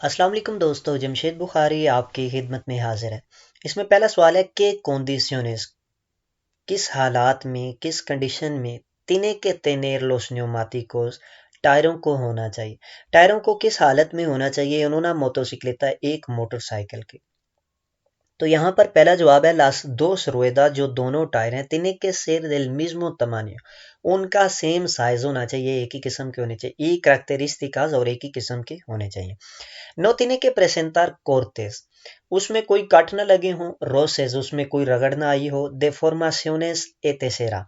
अस्सलाम वालेकुम दोस्तों, जमशेद बुखारी आपकी खिदमत में हाजिर है। इसमें पहला सवाल है कि condiciones किस हालात में, किस कंडीशन में tiene que tener los neumáticos टायरों को होना चाहिए। टायरों को किस हालत में होना चाहिए en una motocicleta, एक मोटरसाइकिल के। तो यहाँ पर पहला जवाब है लास दोस रुएदा, जो दोनों टायर हैं तिने के सेर दिल मिज्मो तमानियो, उनका सेम साइज होना चाहिए, एक ही किस्म के होने चाहिए, ई करैक्टरिस्टिकास और एक ही किस्म के होने चाहिए। नो तिने के प्रेसेंटार कोर्टेस, उसमें कोई कट न लगे हों, रोसेस उसमें कोई रगड़ ना आई हो, देफॉर्माशोनेस एतेसेरा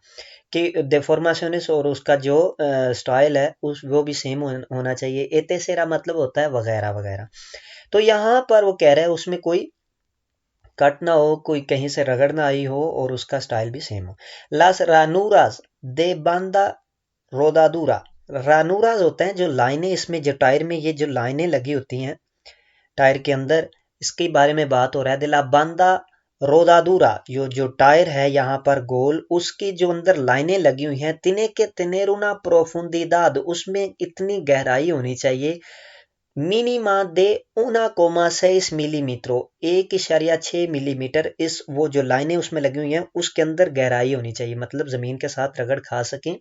कि देफॉर्माशोनेस और उसका जो स्टाइल है उस वो भी सेम होना चाहिए। एतेसेरा मतलब होता है वगैरह वगैरह। तो यहाँ पर वो कह रहा है उसमें कोई कट ना हो, कोई कहीं से रगड़ ना आई हो और उसका स्टाइल भी सेम हो। लास रानूरास दे बांदा रोदादूरा, रानूराज होते हैं जो लाइनें, इसमें जो टायर में ये जो लाइनें लगी होती हैं टायर के अंदर, इसके बारे में बात हो रहा है। दिला बांदा रोदादूरा, यो जो टायर है यहाँ पर गोल, उसकी जो अंदर लाइनें लगी हुई हैं, तिने के तिनेरुना प्रोफुंदीदाद, उसमें इतनी गहराई होनी चाहिए, मिनिमा दे 1,6 मिलीमीटर, 1,6 मिलीमीटर। इस वो जो लाइनें उसमें लगी हुई हैं उसके अंदर गहराई होनी चाहिए, मतलब जमीन के साथ रगड़ खा सकें,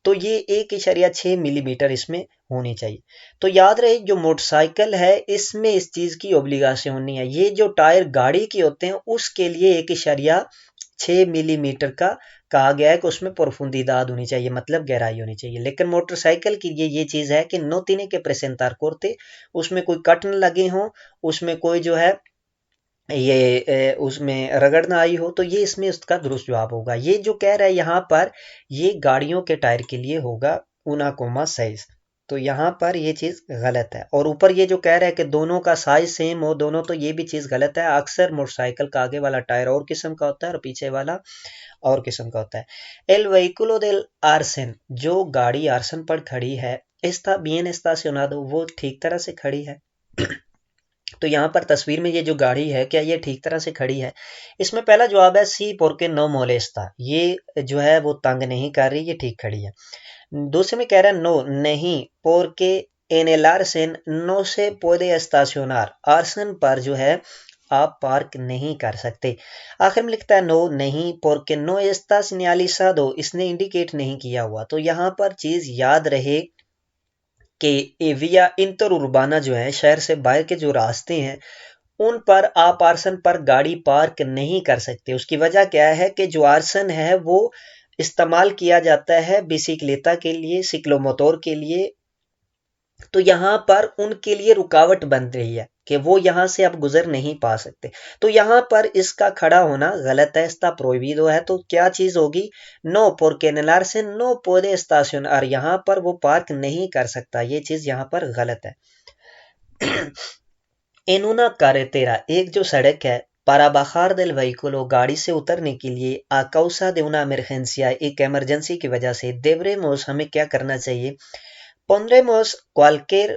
तो ये 1,6 मिलीमीटर इसमें होनी चाहिए। तो याद रहे जो मोटरसाइकिल है इसमें इस चीज की ओब्लिगाशन होनी है। ये जो टायर गाड़ी के होते हैं उसके लिए 1,6 मिलीमीटर का कहा गया है कि उसमें परफुंदीदाद होनी चाहिए, मतलब गहराई होनी चाहिए। लेकिन मोटरसाइकिल की ये चीज है कि नो तीने के प्रेसेंतार कोरते, उसमें कोई कट न लगे हों, उसमें कोई जो है ये उसमें रगड़ ना आई हो, तो ये इसमें उसका दुरुस्त जवाब होगा। ये जो कह रहा है यहाँ पर ये गाड़ियों के टायर के लिए होगा 1,6। तो यहाँ पर ये चीज गलत है। और ऊपर ये जो कह रहा है कि दोनों का साइज सेम हो दोनों, तो ये भी चीज गलत है। अक्सर मोटरसाइकिल का आगे वाला टायर और किस्म का होता है और पीछे वाला और किस्म का होता है। एल वहीकुलो देल आर्सन, जो गाड़ी आर्सन पर खड़ी है, एस्ता bien estacionado, वो ठीक तरह से खड़ी है। तो यहाँ पर तस्वीर में ये जो गाड़ी है क्या ये ठीक तरह से खड़ी है। इसमें पहला जवाब है सी पोरके नो मोलेस्ता, ये जो है वो तंग नहीं कर रही, ये ठीक खड़ी है। दूसरे में कह रहा है नो नहीं, पोरके en el arsen no se puede estacionar, arson पर जो है आप पार्क नहीं कर सकते। आखिर में लिखता है नो नहीं, पोरके नो está señalizado, इसने इंडिकेट नहीं किया हुआ। तो यहाँ पर चीज याद रहे कि एविया इंटर उर्बाना जो है शहर से बाहर के जो रास्ते हैं उन पर आप आर्सन पर गाड़ी पार्क नहीं कर सकते। उसकी वजह क्या है कि जो आर्सन है वो इस्तेमाल किया जाता है बिसिकलेता के लिए, सिक्लोमोटोर के लिए, तो यहाँ पर उनके लिए रुकावट बन रही है कि वो यहाँ से अब गुजर नहीं पा सकते। तो यहाँ पर इसका खड़ा होना गलत है, इसका प्रोहिबिdo है। तो क्या चीज होगी, no porque en el arce no puede estacionar, यहाँ पर वो पार्क नहीं कर सकता, ये चीज यहाँ पर गलत है। en una carretera, एक जो सड़क है, para bajar del vehículo, गाड़ी से उतरने के लिए, a causa de una emergencia, एक इमरजेंसी की वजह से, deberemos, हमें क्या करना चाहिए, pondremos cualquier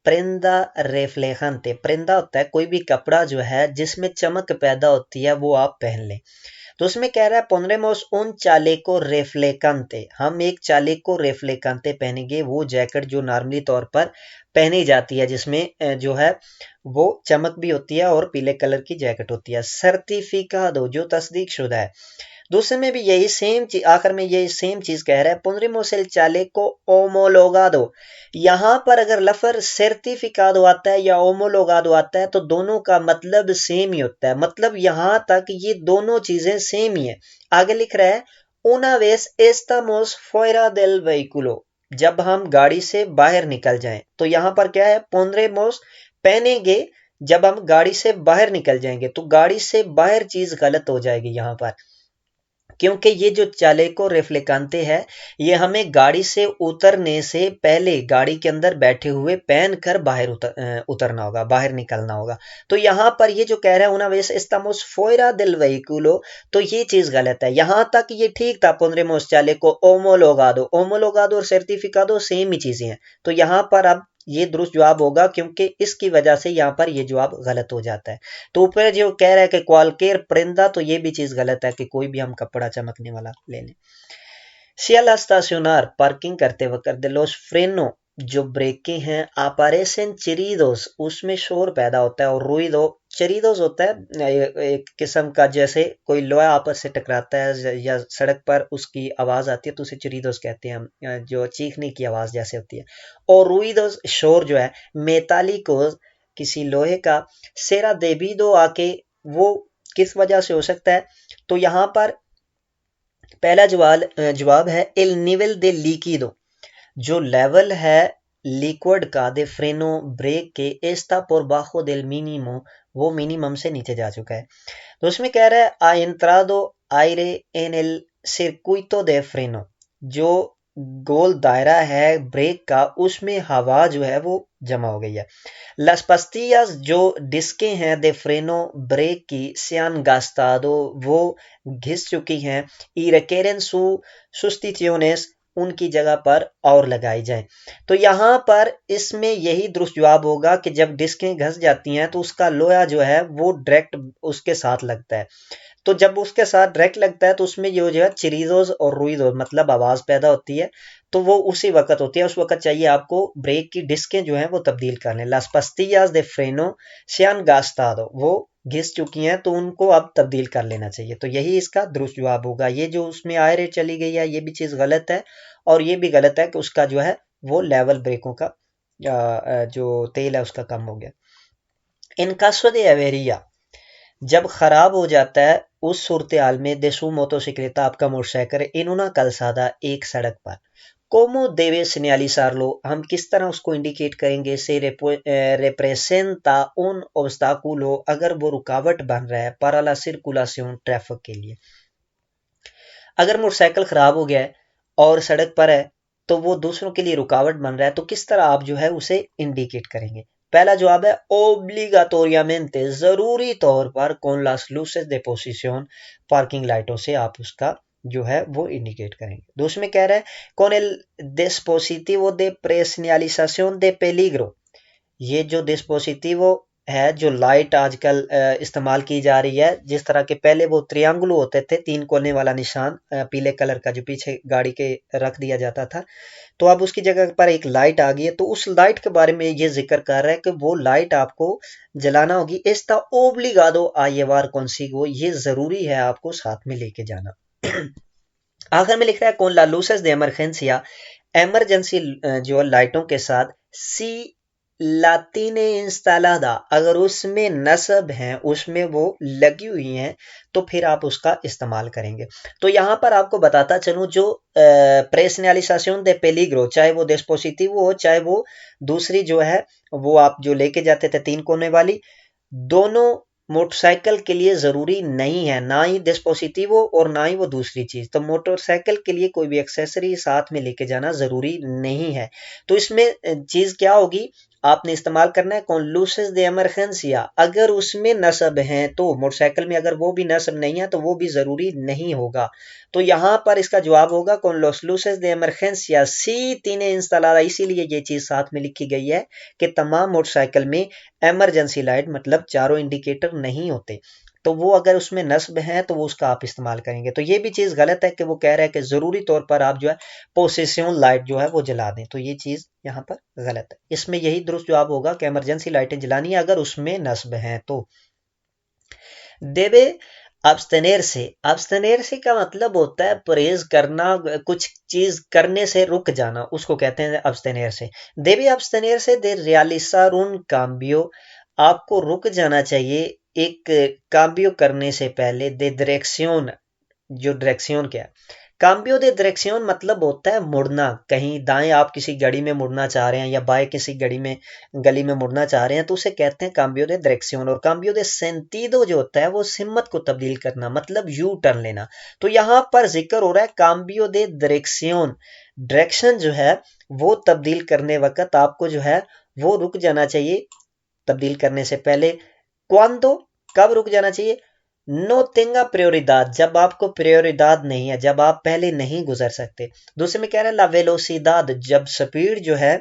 prenda reflejante, प्रेंदा होता है कोई भी कपड़ा जो है जिसमें चमक पैदा होती है वो आप पहन लें। तो उसमें कह रहा है pondremos un chaleco reflectante, हम एक chaleco reflectante पहनेंगे, वो जैकेट जो नॉर्मली तौर पर पहनी जाती है जिसमें जो है वो चमक भी होती है और पीले कलर की जैकेट होती है। सर्टिफिकादो, जो तस्दीक शुदा है। दूसरे में भी यही सेम चीज, आखिर में यही सेम चीज कह रहा है पुनरिमोसेल चाले को ओमोलोगादो। यहां पर अगर लफर सर्टिफिकादो आता है या ओमोलोगादो आता है तो दोनों का मतलब सेम ही होता है, मतलब यहां तक ये दोनों चीजें सेम ही है। आगे लिख रहा है una vez estamos fuera del vehículo, जब हम गाड़ी से बाहर निकल जाएं। तो यहां पर क्या है, पोंद्रेमोस पहनेंगे जब हम गाड़ी से बाहर निकल जाएंगे, तो गाड़ी से बाहर चीज गलत हो जाएगी यहां पर, क्योंकि ये जो चालेको रेफ्लेकांते है ये हमें गाड़ी से उतरने से पहले गाड़ी के अंदर बैठे हुए पहन कर बाहर उतरना होगा, बाहर निकलना होगा। तो यहाँ पर ये जो कह रहा है una vez estamos fuera del vehículo, तो ये चीज गलत है। यहाँ तक ये ठीक था, pondremos chaleco homologado, homologado और certificado सेम ही चीजें हैं। तो यहाँ पर अब ये दुरुस्त जवाब होगा क्योंकि इसकी वजह से यहाँ पर ये जवाब गलत हो जाता है। तो ऊपर जो कह रहा है कि क्वालकेर परिंदा, तो ये भी चीज गलत है कि कोई भी हम कपड़ा चमकने वाला ले लें। सियल स्टेशनर, पार्किंग करते वक्त, de los freno, जो ब्रेकें हैं aparecen chirridos, उसमें शोर पैदा होता है, और ruido chirridos होता है एक किस्म का, जैसे कोई लोहा आपस से टकराता है या सड़क पर उसकी आवाज आती है तो उसे chirridos कहते हैं हम, जो चीखने की आवाज जैसे होती है। और ruidos शोर जो है metálicos, किसी लोहे का, सेरा देबिदो आके, वो किस वजह से हो सकता है? तो यहाँ पर पहला जवाब है एल निवेल दे líquido, जो लेवल है लिक्विड का दे फ्रेनो ब्रेक के Esta por bajo del mínimo, वो मिनिमम से नीचे जा चुका है। तो उसमें कह रहा है ha entrado aire en el circuito de freno, जो गोल दायरा है ब्रेक का उसमें हवा जो है वो जमा हो गई है। Las pastillas, जो डिस्कें हैं दे फ्रेनो ब्रेक की, se han gastado, वो घिस चुकी हैं, y requieren su sustituciones, उनकी जगह पर और लगाई जाए। तो यहाँ पर इसमें यही दुरुस्त जवाब होगा कि जब डिस्कें घस जाती हैं तो उसका लोहा जो है वो डायरेक्ट उसके साथ लगता है। तो जब उसके साथ डायरेक्ट लगता है तो उसमें ये जो है चिरीजोज और रुइदोज मतलब आवाज पैदा होती है, तो वो उसी वक्त होती है। उस वक्त चाहिए आपको ब्रेक की डिस्कें जो हैं वो तब्दील कर लें। लास pastillas de freno se han gastado, वो घिस चुकी हैं तो उनको अब तब्दील कर लेना चाहिए। तो यही इसका दुरुस्त जवाब होगा। ये जो उसमें आयरे चली गई है ये भी चीज गलत है, और ये भी गलत है कि उसका जो है वो लेवल ब्रेकों का जो तेल है उसका कम हो गया। इन caso de avería, जब खराब हो जाता है उस सूरत हाल में, de su motocicleta, आपका मोटरसाइकिल, इन una calzada, एक सड़क पर, como debe señalizarlo, हम किस तरह उसको इंडिकेट करेंगे? से representa un obstáculo, अगर वो रुकावट बन रहा है para la circulación, ट्रैफिक के लिए। अगर मोटरसाइकिल खराब हो गया है और सड़क पर है तो वो दूसरों के लिए रुकावट बन रहा है, तो किस तरह आप जो है उसे इंडिकेट करेंगे? पहला जवाब है ओब्लिगाटोरियमेंटे, जरूरी तौर पर, con las luces de posición, parking लाइटों से आप उसका जो है वो इंडिकेट करेंगे। दूसरे में कह रहा है con el dispositivo de preseñalización de peligro, ये जो डिस्पोजिटिवो है, जो लाइट आजकल इस्तेमाल की जा रही है, जिस तरह के पहले वो त्रियांगुलो होते थे, तीन कोने वाला निशान पीले कलर का जो पीछे गाड़ी के रख दिया जाता था, तो अब उसकी जगह पर एक लाइट आ गई है। तो उस लाइट के बारे में ये जिक्र कर रहा है कि वो लाइट आपको जलाना होगी। एस्ता ओब्लिगादो आ llevar consigo, ये जरूरी है आपको साथ में लेके जाना। आखिर में लिख रहा है con las luces de emergencia, emergency जो लाइटों के साथ, सी लातीने इंस्टालादा, अगर उसमें नस्ब हैं, उसमें वो लगी हुई हैं, तो फिर आप उसका इस्तेमाल करेंगे। तो यहाँ पर आपको बताता चलूं, जो प्रेसनलाइजेशन दे पेलिग्रो, चाहे वो डिस्पोजिटिव हो चाहे वो दूसरी जो है वो आप जो लेके जाते थे तीन कोने वाली, दोनों मोटरसाइकिल के लिए जरूरी नहीं है, ना ही डिस्पोजिटिवो और ना ही वो दूसरी चीज। तो मोटरसाइकिल के लिए कोई भी एक्सेसरी साथ में लेके जाना जरूरी नहीं है। तो इसमें चीज क्या होगी, आपने इस्तेमाल करना है कौन लूसेस दे एमरजेंसिया, अगर उसमें नस्ब हैं तो मोटरसाइकिल में, अगर वो भी नस्ब नहीं है तो वो भी जरूरी नहीं होगा। तो यहाँ पर इसका जवाब होगा कौन लॉस लूसेस दे एमरजेंसिया सी तीने इंस्टॉलादा। इसीलिए ये चीज साथ में लिखी गई है कि तमाम मोटरसाइकिल में एमरजेंसी लाइट मतलब चारों इंडिकेटर नहीं होते, तो वो अगर उसमें नस्ब है तो वो उसका आप इस्तेमाल करेंगे। तो ये भी चीज गलत है कि वो कह रहा है कि जरूरी तौर पर आप जो है पोसेसियन लाइट जो है वो जला दें, तो ये चीज यहाँ पर गलत है। इसमें यही दुरुस्त जवाब होगा कि इमरजेंसी लाइटें जलानी है अगर उसमें नस्ब है तो। देवे अब्स्टेनेर से, अब्स्टेनेर से का मतलब होता है परहेज करना, कुछ चीज करने से रुक जाना, उसको कहते हैं अब्स्टेनेर से। देवे अब्स्टेनेर से दे रियलिजार un cambio, आपको रुक जाना चाहिए एक काम्बियो करने से पहले। दे डायरेक्शन, जो डायरेक्शन क्या है, काम्बियो दे डायरेक्शन मतलब होता है मुड़ना, कहीं दाएं आप किसी गली में मुड़ना चाह रहे हैं या बाएं किसी गली में मुड़ना चाह रहे हैं तो उसे कहते हैं काम्बियो दे डायरेक्शन। और काम्बियो दे सेंटीदो जो होता है वो सिमत को तब्दील करना, मतलब यू टर्न लेना। तो यहाँ पर जिक्र हो रहा है काम्बियो दे डायरेक्शन, डायरेक्शन जो है वो तब्दील करने वक्त आपको जो है वो रुक जाना चाहिए तब्दील करने से पहले। क्वांदो, कब रुक जाना चाहिए? नो तेंगा प्रियोरिदाद, जब आपको प्रियोरिदाद नहीं है, जब आप पहले नहीं गुजर सकते। दूसरे में कह रहे हैं ला वेलोसिदाद, जब स्पीड जो है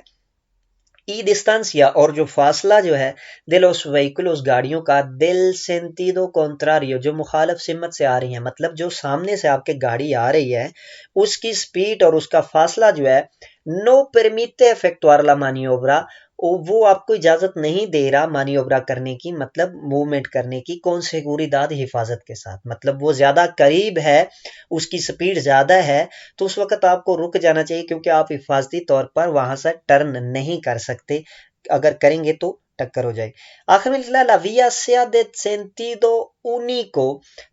ई distancia और जो फासला जो है de los vehículos गाड़ियों का del sentido contrario जो मुखालिफ सिमत से आ रही है, मतलब जो सामने से आपके गाड़ी आ रही है उसकी स्पीड और उसका फासला जो है नो परमिटे efectuar la maniobra, वो आपको इजाजत नहीं दे रहा मानियोब्रा करने की, मतलब मूवमेंट करने की, कौन seguridad हिफाजत के साथ, मतलब वो ज्यादा करीब है, उसकी स्पीड ज्यादा है, तो उस वक्त आपको रुक जाना चाहिए क्योंकि आप हिफाजती तौर पर वहां से टर्न नहीं कर सकते, अगर करेंगे तो टक्कर हो जाए। आखिर में निकला ला vía sea de sentido único,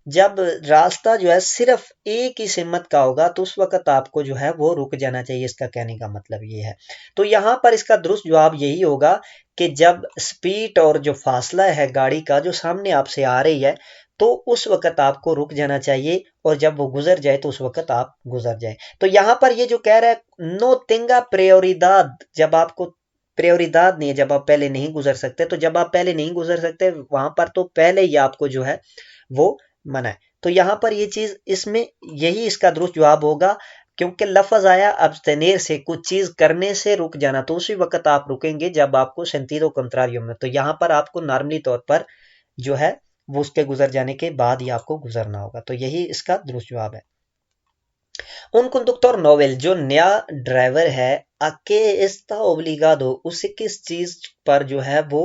जब रास्ता जो है सिर्फ एक ही सिमत का होगा तो उस वक्त आपको जो है वो रुक जाना चाहिए, इसका कहने का मतलब ये है। तो यहाँ पर इसका दुरुस्त जवाब यही होगा कि जब स्पीड और जो फासला है गाड़ी का जो सामने आपसे आ रही है तो उस वक्त आपको रुक जाना चाहिए, और जब वो गुजर जाए तो उस वक्त आप गुजर जाए। तो यहाँ पर ये जो कह रहा है नो तेंगा प्रियोरिदाद, जब आपको प्रियोरिदाद नहीं है, जब आप पहले नहीं गुजर सकते, तो जब आप पहले नहीं गुजर सकते वहां पर तो पहले ही आपको जो है वो मना है। तो यहाँ पर ये चीज इसमें यही इसका दुरुस्त जवाब होगा, क्योंकि लफज आया अब्स्टेनेर से, कुछ चीज करने से रुक जाना, तो उसी वक्त आप रुकेंगे जब आपको सेंटीदो कंट्रारियो में, तो यहाँ पर आपको नॉर्मली तौर पर जो है वो उसके गुजर जाने के बाद ही आपको गुजरना होगा। तो यही इसका दुरुस्त जवाब है। उन कंडक्टर नोवेल जो नया ड्राइवर है आके एस्ता ओब्लिगादो, उसे किस चीज पर जो है वो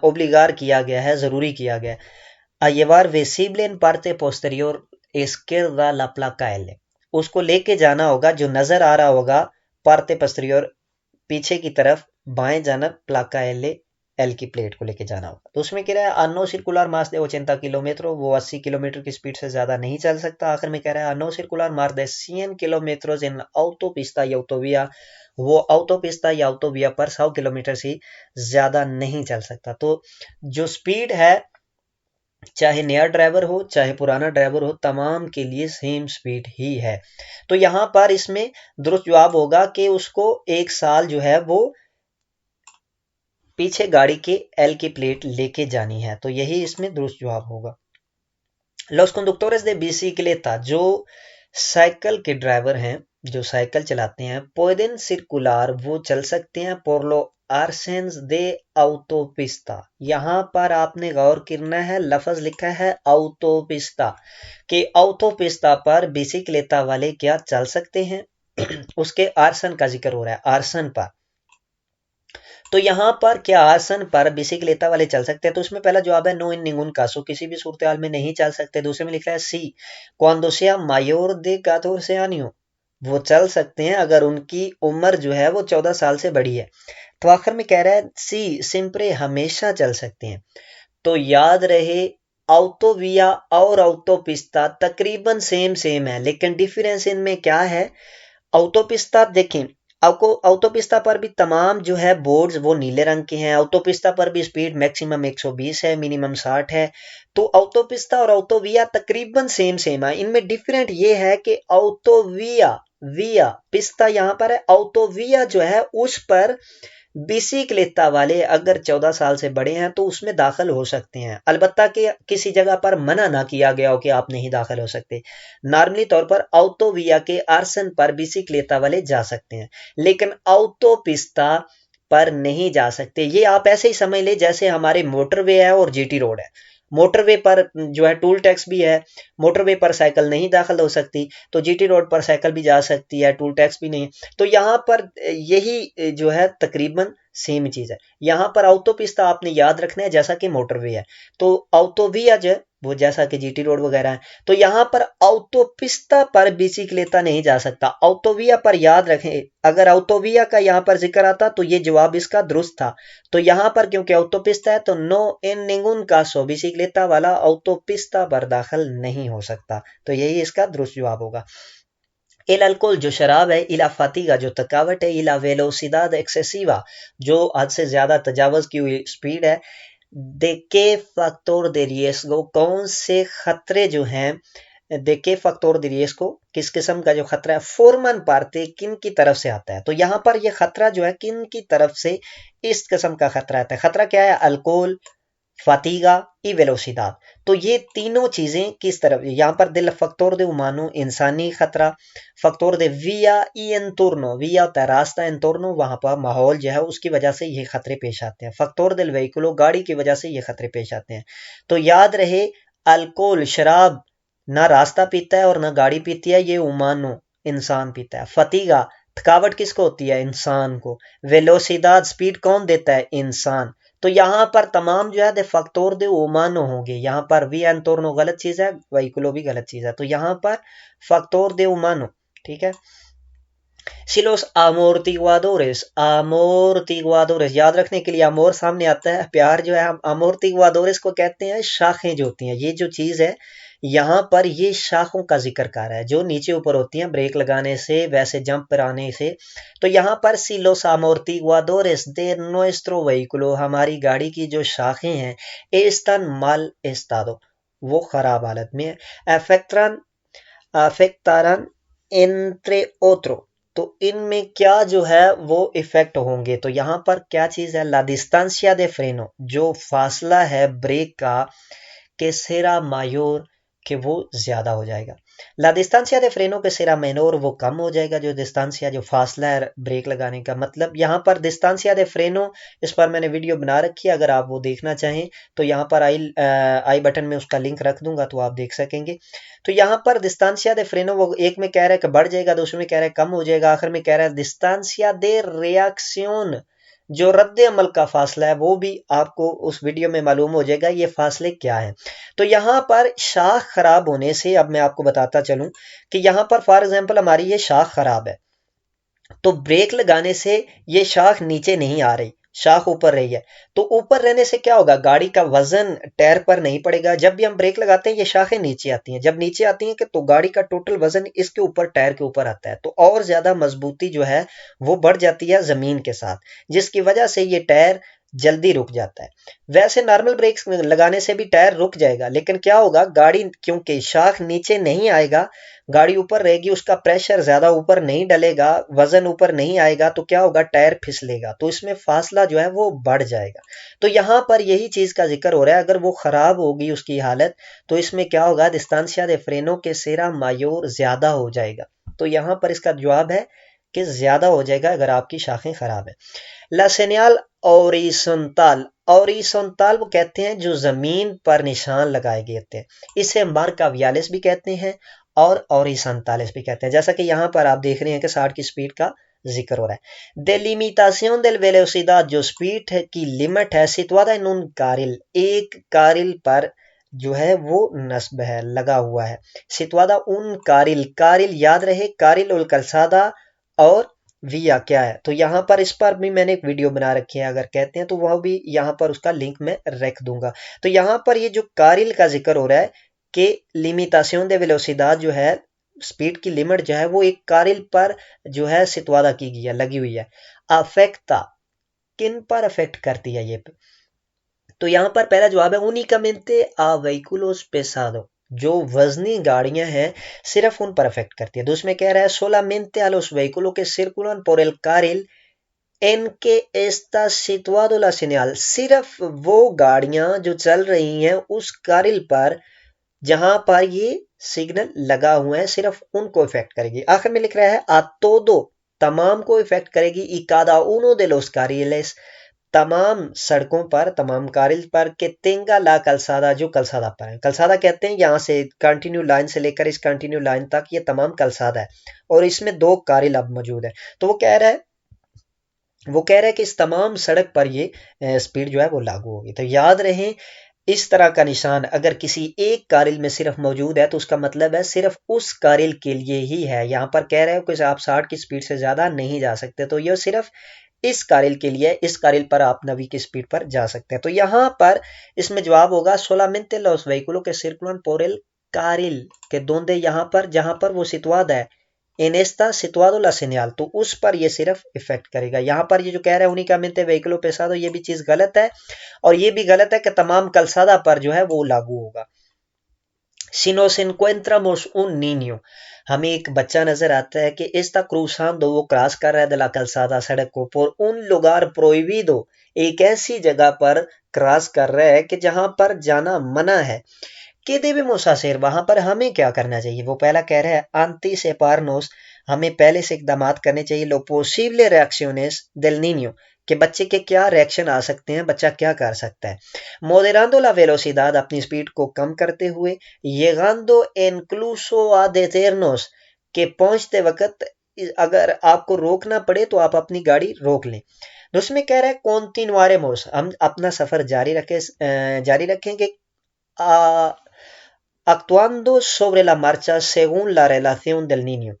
ओब्लिगार किया गया है, जरूरी किया गया है। a llevar visible en parte posterior izquierda la placa L, उसको लेके जाना होगा, जो नजर आ रहा होगा parte posterior पीछे की तरफ बाएं जानब प्लाका एल की प्लेट को लेके जाना होगा। तो उसमें कह रहा है अनो सर्कुलर मास दे 80 किलोमीटर, वो 80 किलोमीटर की स्पीड से ज्यादा नहीं चल सकता। आखिर में कह रहा है अनो सर्कुलर मार दे 100 किलोमीटर इन autopista या ऑटोविया, वो ऑटोपिस्ता या ऑटोविया पर 100 किलोमीटर से ज्यादा नहीं चल सकता। तो जो स्पीड है चाहे नया ड्राइवर हो चाहे पुराना ड्राइवर हो, तमाम के लिए सेम स्पीड ही है। तो यहां पर इसमें दुरुस्त जवाब होगा कि उसको 1 साल जो है वो पीछे गाड़ी के एल की प्लेट लेके जानी है। तो यही इसमें दुरुस्त जवाब होगा। लॉस कंडक्टोरेस दे बिसिक्लेता, जो साइकिल के ड्राइवर हैं, जो साइकिल चलाते हैं, पुeden circular, वो चल सकते हैं, por lo आर्सेंस दे autopista, यहां पर आपने गौर करना है, लफ्ज लिखा है autopista, कि autopista पर बिसिक्लेता वाले क्या चल सकते हैं उसके आर्सन का जिक्र हो रहा है, आर्सन पर। तो यहाँ पर क्या आसन पर बिसिक्लेता वाले चल सकते हैं, तो उसमें पहला जवाब है नो इन निंगुन कासो, किसी भी सूरत हाल में नहीं चल सकते। दूसरे में लिखा है सी cuando sea mayor de 14 años, वो चल सकते हैं अगर उनकी उम्र जो है वो 14 साल से बड़ी है। तो आखिर में कह रहा है सी सिंपरे, हमेशा चल सकते हैं। तो याद रहे ऑटोविया और ऑटोपिस्ता तकरीबन सेम सेम है, लेकिन डिफरेंस इनमें क्या है। ऑटोपिस्ता देखें, आपको ऑटोपिस्ता पर भी तमाम जो है बोर्ड्स वो नीले रंग के हैं, ऑटोपिस्ता पर भी स्पीड मैक्सिमम 120 है, मिनिमम 60 है। तो ऑटोपिस्ता और ऑटोविया तकरीबन सेम सेम है, इनमें डिफरेंट ये है कि ऑटोविया विया पिस्ता यहाँ पर है, ऑटोविया जो है उस पर बिसिक्लेता वाले अगर 14 साल से बड़े हैं तो उसमें दाखिल हो सकते हैं, अलबत्ता कि किसी जगह पर मना ना किया गया हो कि आप नहीं दाखिल हो सकते। नॉर्मली तौर पर ऑटोविया के आर्सन पर बिसिक्लेता वाले जा सकते हैं, लेकिन ऑटोपिस्ता पर नहीं जा सकते। ये आप ऐसे ही समझ ले जैसे हमारे मोटरवे है और जीटी रोड है। मोटरवे पर जो है टूल टैक्स भी है, मोटरवे पर साइकिल नहीं दाखिल हो सकती, तो जीटी रोड पर साइकिल भी जा सकती है, टूल टैक्स भी नहीं। तो यहाँ पर यही जो है तकरीबन सेम चीज है। यहाँ पर ऑटोपिस्ता आपने याद रखना है जैसा कि मोटरवे है, तो ऑटोविया जो है वो जैसा कि जीटी रोड वगैरह है। तो यहाँ पर ऑटोपिस्ता पर बिसिक्लेता नहीं जा सकता, ऑटोविया पर याद रखें, अगर ऑटोविया का यहाँ पर जिक्र आता तो ये जवाब इसका दुरुस्त था। तो यहाँ पर क्योंकि ऑटोपिस्ता है तो नो इन निंगुन कासो, बिसिक्लेता वाला ऑटोपिस्ता पर दाखिल नहीं हो सकता। तो यही इसका दुरुस्त जवाब होगा। एल अल्कोहल जो शराब है, इला फातिगा जो थकावट है, इला वेलोसिदाद एक्सेसिवा जो हद से ज्यादा तजावज की हुई स्पीड है, de qué factor de riesgo, कौन से खतरे जो हैं, de qué factor de riesgo, किस किस्म का जो खतरा है, फॉर्मन पार्टे किन की तरफ से आता है। तो यहाँ पर ये खतरा जो है किन की तरफ से इस किस्म का खतरा आता है। खतरा क्या है, अल्कोहल, फतीगा y वेलोसिदाद। तो ये तीनों चीजें किस तरफ, यहाँ पर दिल फक्तोर दे उमानो इंसानी खतरा, फक्तोर दे विया ई एंतोर्नो, विया होता है रास्ता, एंतोर्नो वहां पर माहौल जो है उसकी वजह से ये खतरे पेश आते हैं, फक्तोर दिल व्हीकुलो गाड़ी की वजह से ये खतरे पेश आते हैं। तो याद रहे, अल्कोहल शराब ना रास्ता पीता है और ना गाड़ी पीती है, ये उमानो इंसान पीता है। फतीगा थकावट किसको होती है, इंसान को। वेलोसिदाद स्पीड कौन देता है, इंसान। तो यहाँ पर तमाम जो है दे फक्तोर दे ओमानो होंगे, यहाँ पर वी एंतोर्नो गलत चीज है, वहीकुलो भी गलत चीज है, तो यहाँ पर फक्तोर दे ओमानो, ठीक है। सिलोस amortiguadores, amortiguadores याद रखने के लिए अमोर सामने आता है, प्यार जो है, हम amortiguadores को कहते हैं शाखें जो होती हैं, ये जो चीज है यहाँ पर ये शाखों का जिक्र कर रहा है जो नीचे ऊपर होती हैं ब्रेक लगाने से, वैसे जंप पर आने से। तो यहाँ पर silos amortiguadores de nuestro vehículo, हमारी गाड़ी की जो शाखें हैं, están mal estado, वो खराब हालत में है। afectarán entre otro, तो इनमें क्या जो है वो इफेक्ट होंगे। तो यहाँ पर क्या चीज है, ला डिस्टेंसिया दे फ्रेनो, जो फासला है ब्रेक का, के सेरा मायोर, कि वो ज्यादा हो जाएगा। ला डिस्टेंसिया दे फ्रेनो के सेरा मेनोर, वो कम हो जाएगा। जो डिस्टेंसिया जो फासला है ब्रेक लगाने का, मतलब यहाँ पर डिस्टेंसिया दे फ्रेनो, इस पर मैंने वीडियो बना रखी है, अगर आप वो देखना चाहें तो यहाँ पर आई बटन में उसका लिंक रख दूंगा तो आप देख सकेंगे। तो यहाँ पर डिस्टेंसिया दे फ्रेनो, वो एक में कह रहा है कि बढ़ जाएगा, दूसरे में कह रहा है कम हो जाएगा, आखिर में कह रहा है डिस्टेंसिया दे रिएक्शन, जो रद्द अमल का फासला है वो भी आपको उस वीडियो में मालूम हो जाएगा ये फासले क्या है। तो यहाँ पर शाख खराब होने से, अब मैं आपको बताता चलूं कि यहाँ पर फॉर एग्जांपल हमारी ये शाख खराब है, तो ब्रेक लगाने से ये शाख नीचे नहीं आ रही, शाख ऊपर रही है। तो ऊपर रहने से क्या होगा, गाड़ी का वजन टायर पर नहीं पड़ेगा। जब भी हम ब्रेक लगाते हैं ये शाखें नीचे आती हैं, जब नीचे आती हैं कि तो गाड़ी का टोटल वजन इसके ऊपर, टायर के ऊपर आता है, तो और ज्यादा मजबूती जो है वो बढ़ जाती है जमीन के साथ, जिसकी वजह से ये टायर जल्दी रुक जाता है। वैसे नॉर्मल ब्रेक लगाने से भी टायर रुक जाएगा, लेकिन क्या होगा, गाड़ी क्योंकि शाख नीचे नहीं आएगा, गाड़ी ऊपर रहेगी, उसका प्रेशर ज्यादा ऊपर नहीं डलेगा, वजन ऊपर नहीं आएगा, तो क्या होगा, टायर फिसलेगा, तो इसमें फासला जो है वो बढ़ जाएगा। तो यहाँ पर यही चीज का जिक्र हो रहा है, अगर वो खराब होगी उसकी हालत, तो इसमें क्या होगा, डिस्टेंसिया दे फ्रेनो के सेरा मायोर ज्यादा हो जाएगा। तो यहाँ पर इसका जवाब है कि ज्यादा हो जाएगा अगर आपकी शाखें खराब है। ला सेनियाल ओरिसोंटाल, ओरिसोंटाल वो कहते हैं जो जमीन पर निशान लगाए गए थे, इसे मार्का वियालिस भी कहते हैं और ओरिसोंटालिस भी कहते हैं। जैसा कि यहाँ पर आप देख रहे हैं कि 60 की स्पीड का जिक्र हो रहा है। डेलिमिटासियोन देल वेलोसिदाद, जो स्पीड है की लिमिट है, सितुआदा इन उन कारिल, एक कारिल पर जो है वो नस्ब है, लगा हुआ है। सितुआदा उन कारिल, कारिल याद रहे, कारिल उल कलसादा और विया क्या है, तो यहाँ पर इस पर भी मैंने एक वीडियो बना रखी है, अगर कहते हैं तो वह भी यहाँ पर उसका लिंक मैं रख दूंगा। तो यहाँ पर ये जो कारिल का जिक्र हो रहा है कि लिमिटासियोन दे वेलोसिदाद जो है, स्पीड की लिमिट जो है वो एक कारिल पर जो है सितवादा की गई है, लगी हुई है। अफेक्टा किन पर अफेक्ट करती है ये, तो यहाँ पर पहला जवाब है उनिकमेंटे आ व्हीकुलोस पेसादो, जो वजनी गाड़ियां हैं सिर्फ उन पर अफेक्ट करती है। दूसरे में कह रहा है सोलामेंटे a los vehículos que circulan por el carril en que está situado la señal, सिर्फ वो गाड़ियां जो चल रही हैं उस कारिल पर जहां पर ये सिग्नल लगा हुआ है, सिर्फ उनको इफेक्ट करेगी। आखिर में लिख रहा है आ todo, तमाम को इफेक्ट करेगी, y cada uno de los carriles, तमाम सड़कों पर, तमाम कारिल पर, के तेंगा ला कलसादा, जो कलसादा पर है। कलसादा कहते हैं यहाँ से कंटिन्यू लाइन से लेकर इस कंटिन्यू लाइन तक ये तमाम कलसादा है, और इसमें 2 कारिल अब मौजूद है। तो वो कह रहा है कि इस तमाम सड़क पर ये स्पीड जो है वो लागू होगी। तो याद रहे, इस तरह का निशान अगर किसी एक कारिल में सिर्फ मौजूद है तो उसका मतलब है सिर्फ उस कारिल के लिए ही है। यहाँ पर कह रहे हो कि आप 60 की स्पीड से ज्यादा नहीं जा सकते, तो यह सिर्फ इस कारिल के लिए, इस कारिल पर आप 90 की स्पीड पर जा सकते हैं। तो यहाँ पर इसमें जवाब होगा सोलामेंटे los vehículos que circulan por el carril, के दोंदे यहाँ पर जहां पर वो सितवाद है, en esta situado la señal, तो उस पर ये सिर्फ इफेक्ट करेगा। यहाँ पर ये जो कह रहा है उनिकमेंटे व्हीकुलो पेसादो, ये भी चीज गलत है, और ये भी गलत है कि तमाम कलसादा पर जो है वो लागू होगा। Si nos encontramos un niño, हमें एक बच्चा नजर आता है कि esta cruzando, वो क्रॉस कर रहा है de la calzada, सड़क को, por un lugar prohibido, एक ऐसी जगह पर क्रॉस कर रहा है कि जहां पर जाना मना है। कि debemos hacer, वहां पर हमें क्या करना चाहिए? वो पहला कह रहा है anticiparnos, हमें पहले से इकदाम करने चाहिए। लो posible reacciones del niño, कि बच्चे के क्या रिएक्शन आ सकते हैं, बच्चा क्या कर सकता है। moderando la velocidad, अपनी स्पीड को कम करते हुए। llegando incluso a detenernos, के पहुंचते वक्त अगर आपको रोकना पड़े तो आप अपनी गाड़ी रोक लें। उसमें कह रहा है continuaremos, हम अपना सफर जारी रखेंगे। actuando sobre la marcha según la relación del niño,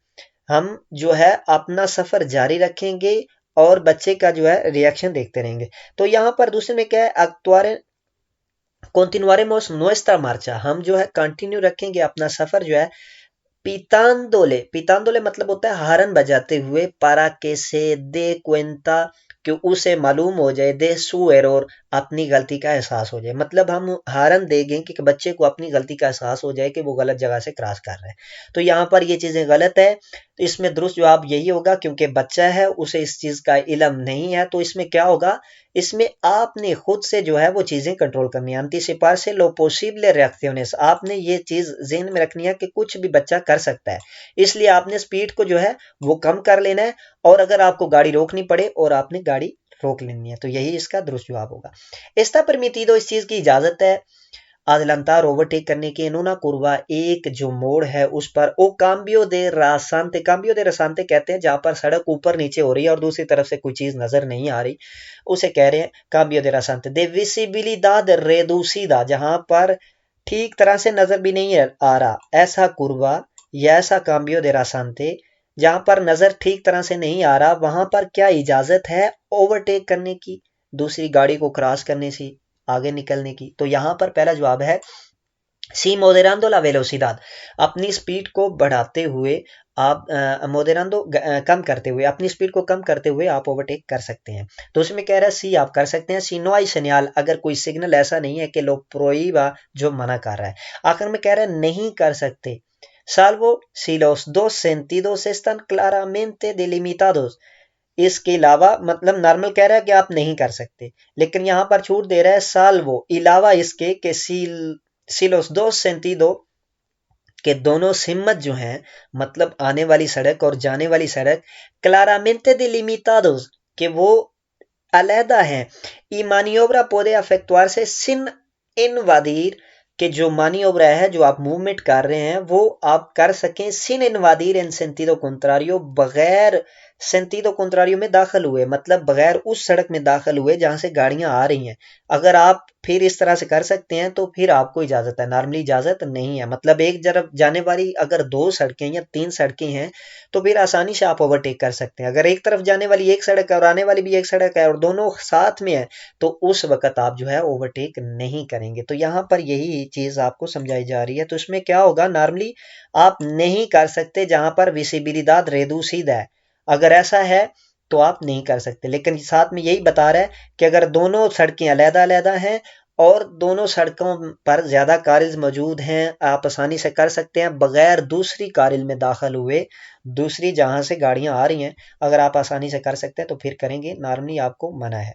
हम जो है अपना सफर जारी रखेंगे और बच्चे का जो है रिएक्शन देखते रहेंगे। तो यहां पर दूसरे में क्या है, actuare continuaremos nuestra marcha, हम जो है कंटिन्यू रखेंगे अपना सफर जो है। पितांदोले मतलब होता है हारन बजाते हुए, para que se dé cuenta, कि उसे मालूम हो जाए, दे सू एरर, अपनी गलती का एहसास हो जाए। मतलब हम हारन देंगे कि बच्चे को अपनी गलती का एहसास हो जाए कि वो गलत जगह से क्रॉस कर रहा है। तो यहाँ पर ये चीजें गलत है, तो इसमें दुरुस्त जवाब यही होगा, क्योंकि बच्चा है उसे इस चीज का इल्म नहीं है। तो इसमें क्या होगा, इसमें आपने खुद से जो है वो चीजें कंट्रोल करनी है। अंतिसिपार से लो पोसिबल रिएक्शंस, आपने ये चीज ज़हन में रखनी है कि कुछ भी बच्चा कर सकता है, इसलिए आपने स्पीड को जो है वो कम कर लेना है। और अगर आपको गाड़ी रोकनी पड़े और आपने गाड़ी रोक लेनी है, तो यही इसका दुरुस्त जवाब होगा। Está permitido, इस चीज की इजाजत है। adelantar, ओवरटेक करने की। नोना कुर्वा, एक जो मोड़ है उस पर। ओ काम्बियो दे रासांते, काम्बियो दे रासांते कहते हैं जहां पर सड़क ऊपर नीचे हो रही है और दूसरी तरफ से कोई चीज नजर नहीं आ रही, उसे कह रहे हैं काम्बियो दे रासांते। दे विसिबिलिडad reducida, जहां पर ठीक तरह से नजर भी नहीं आ रहा, ऐसा कुर्वा या ऐसा काम्बियो दे रासांते, जहां पर नजर ठीक तरह से नहीं आ रहा, वहां पर क्या इजाजत है ओवरटेक करने की, दूसरी गाड़ी को क्रॉस करने से, आगे निकलने की। तो यहां पर पहला जवाब है सी मोदेरांदो ला वेलोसिदाद, अपनी स्पीड को बढ़ाते हुए आप मोदेरांदो कम करते हुए, अपनी स्पीड को कम करते हुए आप ओवरटेक कर सकते हैं। तो उसमें कह रहा है सी आप कर सकते हैं। सी नो आई सन्याल, अगर कोई सिग्नल ऐसा नहीं है कि लो प्रोइबा, जो मना कर रहा है। आखिर में कह रहा है नहीं कर सकते। salvo si los dos sentidos están claramente delimitados, इसके अलावा, मतलब नॉर्मल कह रहा है कि आप नहीं कर सकते, लेकिन यहां पर छूट दे रहा है साल्वो, अलावा इसके कि सिलोस दो सेंटिदो, के दोनों सिमत जो हैं, मतलब आने वाली सड़क और जाने वाली सड़क, क्लारामेंटे डिलिमिटाडोस, के वो अलहदा हैं। ई मानियोब्रा पोदे अफेक्टुआर से सिन इनवादीर, के जो मानियोब्रा है, जो आप मूवमेंट कर रहे हैं, वो आप कर सकें सिन इनवादीर इन सेंटिदो कॉन्ट्रारियो, बगैर सेंटिदो कॉन्ट्रारियो में दाखिल हुए, मतलब बगैर उस सड़क में दाखिल हुए जहां से गाड़ियां आ रही हैं। अगर आप फिर इस तरह से कर सकते हैं तो फिर आपको इजाजत है, नॉर्मली इजाजत नहीं है। मतलब एक तरफ जाने वाली अगर दो सड़कें या तीन सड़कें हैं तो फिर आसानी से आप ओवरटेक कर सकते हैं। अगर एक तरफ जाने वाली एक सड़क है और आने वाली भी एक सड़क है और दोनों साथ में है, तो उस वक्त आप जो है ओवरटेक नहीं करेंगे। तो यहाँ पर यही चीज आपको समझाई जा रही है। तो इसमें क्या होगा, नॉर्मली आप नहीं कर सकते जहां पर विसिबिलिदाद रेदूसिद है, अगर ऐसा है तो आप नहीं कर सकते। लेकिन साथ में यही बता रहा है कि अगर दोनों सड़कें अलहदा अलहदा हैं और दोनों सड़कों पर ज्यादा कारिज मौजूद हैं, आप आसानी से कर सकते हैं बगैर दूसरी कारिल में दाखिल हुए, दूसरी जहां से गाड़ियां आ रही हैं, अगर आप आसानी से कर सकते हैं तो फिर करेंगे, नॉर्मली आपको मना है।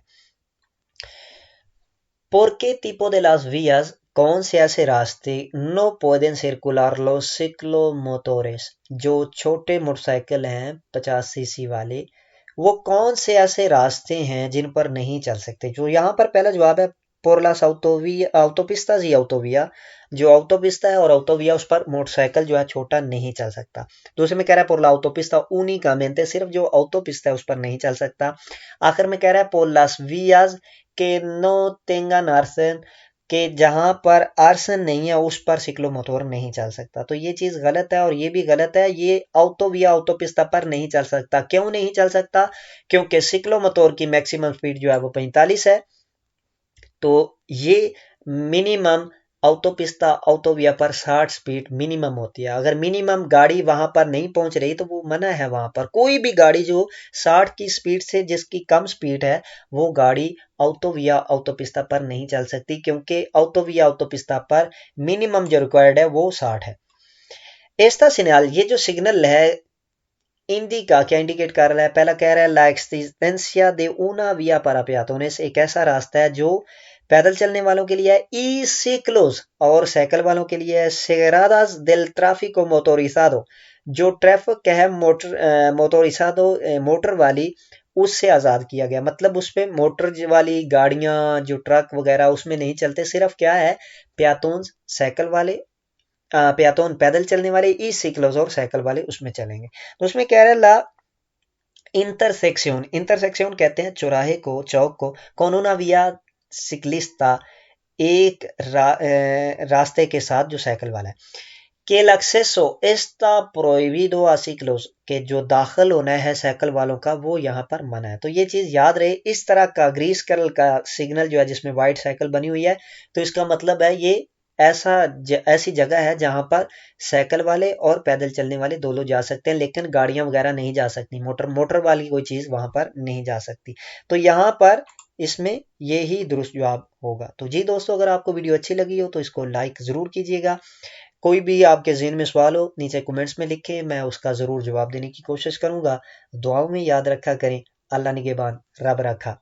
¿Por qué tipo de las vías, कौन से ऐसे रास्ते no pueden circular los ciclomotores, जो छोटे मोटरसाइकिल हैं 50 सीसी वाले, वो कौन से ऐसे रास्ते हैं जिन पर नहीं चल सकते? जो यहाँ पर पहला जवाब है por las autopistas y autovía, जो autopista है और autovía, उस पर मोटरसाइकिल जो है छोटा नहीं चल सकता। दूसरे में कह रहा है por la autopista únicamente, सिर्फ जो autopista है उस पर नहीं चल सकता। आखिर में कह रहा है por las vías que no tengan arsen, कि जहां पर आर्सन नहीं है उस पर सिक्लोमोटोर नहीं चल सकता। तो ये चीज गलत है और ये भी गलत है, ये ऑटोविया ऑटोपिस्ता पर नहीं चल सकता। क्यों नहीं चल सकता? क्योंकि सिक्लोमोटोर की मैक्सिमम स्पीड जो है वो 45 है, तो ये मिनिमम ऑटोपिस्ता ऑटोविया पर 60 स्पीड मिनिमम होती है। अगर मिनिमम गाड़ी वहां पर नहीं पहुंच रही तो वो मना है, वहां पर कोई भी गाड़ी जो 60 की स्पीड से जिसकी कम स्पीड है वो गाड़ी ऑटोविया ऑटोपिस्ता पर नहीं चल सकती, क्योंकि ऑटोविया ऑटोपिस्ता पर मिनिमम जो रिक्वायर्ड है वो 60 है। एस्ता सिग्नल, ये जो सिग्नल है इंडिका क्या इंडिकेट कर रहा है? पहला कह रहा है ला एक्सिस्टेंसिया de una vía para peatones, एक ऐसा रास्ता है जो पैदल चलने वालों के लिए है, ई ciclos और साइकिल वालों के लिए है, सेग्रादास del tráfico motorizado जो ट्रैफिक है मोटोरिजादो मोटर वाली उससे आज़ाद किया गया, मतलब उस पे मोटर वाली गाड़ियां जो ट्रक वगैरह उसमें नहीं चलते, सिर्फ क्या है प्यातोन साइकिल वाले प्यातोन पैदल चलने वाले, ई साइक्लोज और साइकिल वाले उसमें चलेंगे। तो उसमें कह रहा है ला इंटरसेक्शन, इंटरसेक्शन कहते हैं चौराहे को, चौक को, कोनोना विया सिक्लिस्ता एक रास्ते के साथ जो साइकिल वाला है, que el acceso está prohibido a ciclos, के जो दाखिल होना है साइकिल वालों का वो यहाँ पर मना है। तो ये चीज याद रहे, इस तरह का ग्रीस कलर का सिग्नल जो है जिसमें व्हाइट साइकिल बनी हुई है, तो इसका मतलब है ये ऐसी जगह है जहां पर साइकिल वाले और पैदल चलने वाले दोनों जा सकते हैं, लेकिन गाड़ियां वगैरह नहीं जा सकती, मोटर मोटर वाली कोई चीज वहां पर नहीं जा सकती। तो यहाँ पर इसमें ये ही दुरुस्त जवाब होगा। तो जी दोस्तों, अगर आपको वीडियो अच्छी लगी हो तो इसको लाइक जरूर कीजिएगा। कोई भी आपके ज़हन में सवाल हो नीचे कमेंट्स में लिखें, मैं उसका ज़रूर जवाब देने की कोशिश करूंगा। दुआओं में याद रखा करें। अल्लाह निगहबान, रब रखा।